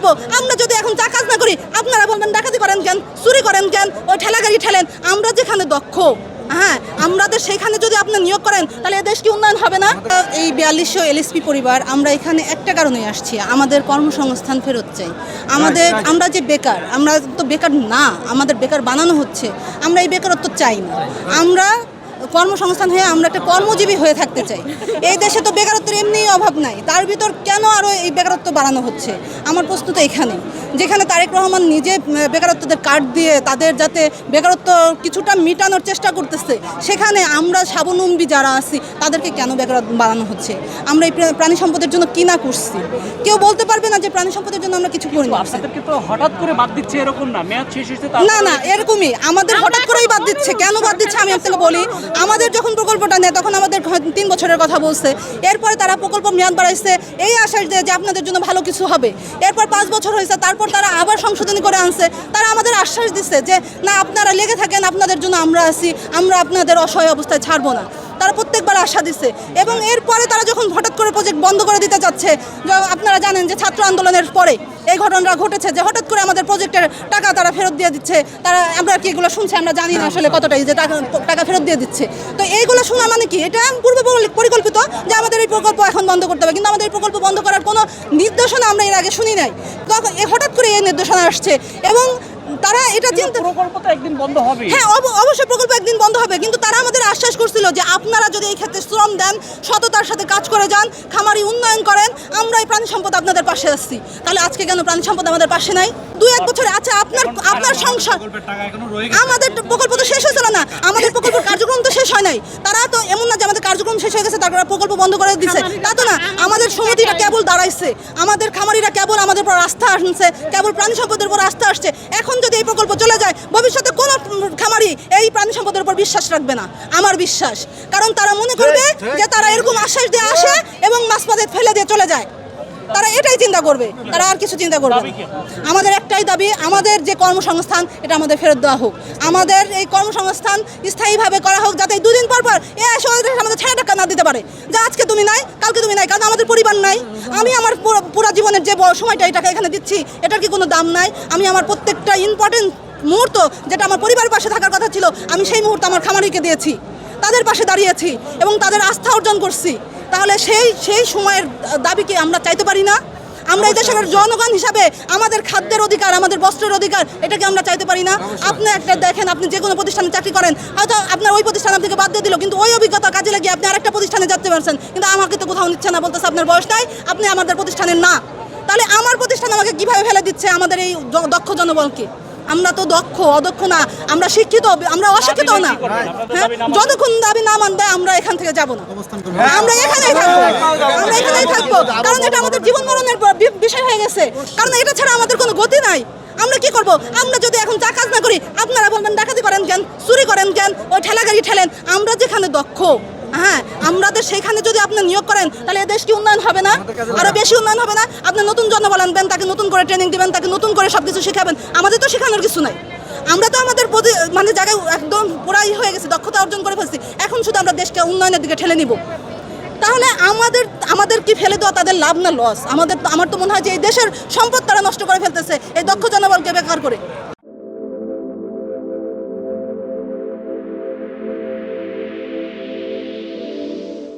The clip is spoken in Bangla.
করব? আমরা যদি এখন চা কাজ না করি আপনারা বলবেন ডাকাতি করেন কেন, চুরি করেন কেন, ওই ঠেলা গাড়ি ঠেলেন। আমরা যেখানে দক্ষ, হ্যাঁ, আমাদের সেইখানে যদি আপনি নিয়োগ করেন তাহলে এ দেশ কি উন্নয়ন হবে না? এই 4200 এলএসপি পরিবার আমরা এখানে একটা কারণেই আসছি, আমাদের কর্মসংস্থান ফেরত চাই। আমরা যে বেকার, আমরা তো বেকার না, আমাদের বেকার বানানো হচ্ছে। আমরা এই বেকারত্ব চাই না, আমরা কর্মসংস্থান হয়ে আমরা একটা কর্মজীবী হয়ে থাকতে চাই। এই দেশে তো বেকারত্বের এমনিই অভাব নাই, তার ভিতর কেন আরও এই বেকারত্ব বাড়ানো হচ্ছে? আমার প্রশ্ন তো এখানেই, যেখানে তারেক রহমান নিজে বেকারত্বদের কার্ড দিয়ে তাদের যাতে বেকারত্ব কিছুটা মিটানোর চেষ্টা করতেছে, সেখানে আমরা স্বাবলম্বী যারা আছি তাদেরকে কেন বেকারত্ব বাড়ানো হচ্ছে? আমরা এই প্রাণী সম্পদের জন্য কি না করছি? কেউ বলতে পারবে না যে প্রাণী সম্পদের জন্য আমরা কিছু করিনি। আপনাদেরকে তো হঠাৎ করে বাদ দিচ্ছে এরকম না, মেয়াদ শেষ হয়েছে না না, এরকমই আমাদের হঠাৎ করেই বাদ দিচ্ছে। কেন বাদ দিচ্ছে আমি আপনাকে বলি। আমাদের যখন প্রকল্পটা নেয় তখন আমাদের 3 বছরের কথা বলছে, এরপরে তারা প্রকল্প মেয়াদ বাড়াইছে এই আশ্বাস দেয় যে আপনাদের জন্য ভালো কিছু হবে। এরপর 5 বছর হয়েছে, তারপর তারা আবার সংশোধনী করে আনছে, তারা আমাদের আশ্বাস দিচ্ছে যে না আপনারা লেগে থাকেন, আপনাদের জন্য আমরা আছি, আমরা আপনাদের অসহায় অবস্থায় ছাড়বো না। তারা প্রত্যেকবার আশা দিচ্ছে এবং এরপরে তারা যখন হঠাৎ করে প্রজেক্ট বন্ধ করে দিতে যাচ্ছে, আপনারা জানেন যে ছাত্র আন্দোলনের পরে এই ঘটনাটা ঘটেছে যে হঠাৎ করে আমাদের প্রজেক্টের টাকা তারা ফেরত দিয়ে দিচ্ছে। তারা আমরা কি এগুলো শুনছি, আমরা জানি না আসলে কতটাই যে টাকা ফেরত দিয়ে দিচ্ছে। তো এইগুলো শোনা মানে কি? এটা পূর্ব পরিকল্পিত যে আমাদের এই প্রকল্প এখন বন্ধ করতে হবে, কিন্তু আমাদের এই প্রকল্প বন্ধ করার কোনো নির্দেশনা আমরা এর আগে শুনি নাই। তখন হঠাৎ করে এই নির্দেশনা আসছে এবং তারা এটা চিন্তা, প্রকল্প তো একদিন বন্ধ হবে। হ্যাঁ অবশ্যই প্রকল্প একদিন বন্ধ হবে, কিন্তু তারা আমাদের আশ্বাস করছিল যে আপনারা যদি এই ক্ষেত্রে শ্রম দেন, সততার সাথে কাজ করে যান, খামারি উন্নয়ন করেন, আমরা এই প্রাণী সম্পদ আপনাদের পাশে আসছি। তাহলে আজকে কেন প্রাণী সম্পদ আমাদের পাশে নাই? 2-1 বছরে আচ্ছা আপনার সংসার, আমাদের প্রকল্প তো শেষ হয়েছিল না, আমাদের প্রকল্পের কার্যক্রম তো শেষ হয় নাই। তারা তো এমন না যে আমাদের কার্যক্রম শেষ হয়ে গেছে তারপর প্রকল্প বন্ধ করে দিচ্ছে, তা তো না। আমাদের সমিতিরা কেবল দাঁড়াইছে, আমাদের খামারিরা কেবল আমাদের উপর আস্থা আসছে, কেবল প্রাণী সম্পদের উপর আস্থা আসছে। এখন যদি এই প্রকল্প চলে যায়, ভবিষ্যতে কোনো খামারি এই প্রাণী সম্পদের উপর বিশ্বাস রাখবে না, আমার বিশ্বাস। কারণ তারা মনে করবে যে তারা এরকম আশ্বাস দিয়ে আসে এবং মাঝপথে ফেলে দিয়ে চলে যায়। তারা এটাই চিন্তা করবে, তারা আর কিছু চিন্তা করবে না। আমাদের একটাই দাবি, আমাদের যে কর্মসংস্থান এটা আমাদের ফেরত দেওয়া হোক। আমাদের এই কর্মসংস্থান স্থায়ীভাবে করা হোক, যাতে 2 দিন পর এ এসে আমাদের 6 টাকা না দিতে পারে যে আজকে তুমি নাই, কালকে তুমি নাই। কারণ আমাদের পরিবার নাই। আমি আমার পুরো জীবনের যে সময়টা এই টাকা এখানে দিচ্ছি, এটার কি কোনো দাম নাই? আমি আমার প্রত্যেকটা ইম্পর্টেন্ট মুহূর্ত, যেটা আমার পরিবারের পাশে থাকার কথা ছিল, আমি সেই মুহূর্তে আমার খামারিকে দিয়েছি, তাদের পাশে দাঁড়িয়েছি এবং তাদের আস্থা অর্জন করছি। তাহলে সেই সময়ের দাবি কি আমরা চাইতে পারি না? আমরা এই দেশের জনগণ হিসাবে আমাদের খাদ্যের অধিকার, আমাদের বস্ত্রের অধিকার, এটাকে আমরা চাইতে পারি না? আপনি একটা দেখেন, আপনি যে কোনো প্রতিষ্ঠানে চাকরি করেন, হয়তো আপনার ওই প্রতিষ্ঠান আপনাকে বাদ দিয়ে দিল, কিন্তু ওই অভিজ্ঞতা কাজে লাগিয়ে আপনি আরেকটা প্রতিষ্ঠানে যেতে পারছেন, কিন্তু আমাকে তো কোথাও নিচ্ছে না, বলতেছে আপনার বয়স নাই, আপনি আমাদের প্রতিষ্ঠানের না। তাহলে আমার প্রতিষ্ঠান আমাকে কিভাবে ফেলে দিচ্ছে আমাদের এই দক্ষ জনবলকে? আমরা তো দক্ষ, অদক্ষ না, আমরা শিক্ষিত, আমরা অশিক্ষিত না। হ্যাঁ, যতক্ষণ দাবি না মানবে আমরা এখান থেকে যাব না, আমরা এখানেই থাকবো, আমরা এখানেই থাকবো। কারণ এটা আমাদের জীবন মরণের বিষয় হয়ে গেছে, কারণ এটা ছাড়া আমাদের কোনো গতি নাই। আমরা কি করব? আমরা যদি এখন চা কাজ না করি আপনারা বলবেন ডাকাতি করেন কেন, চুরি করেন কেন, ওই ঠেলা গাড়ি ঠেলেন। আমরা যেখানে দক্ষ, হ্যাঁ, আমাদের সেখানে যদি আপনি নিয়োগ করেন তাহলে এ দেশ কি উন্নয়ন হবে না? আরো বেশি উন্নয়ন হবে না? আপনি নতুন জনবল আনবেন, তাকে নতুন করে ট্রেনিং দিবেন, তাকে নতুন করে সবকিছু শেখাবেন। আমাদের তো শেখানোর কিছু নাই। আমরা তো আমাদের মানে জায়গায় একদম পুরাই হয়ে গেছে, দক্ষতা অর্জন করে ফেলছি। এখন শুধু আমরা দেশকে উন্নয়নের দিকে ঠেলে নিব। তাহলে আমাদের কি ফেলে দেওয়া তাদের লাভ না লস? আমার তো মনে হয় যে এই দেশের সম্পদ তারা নষ্ট করে ফেলতেছে এই দক্ষ জনবলকে বেকার করে।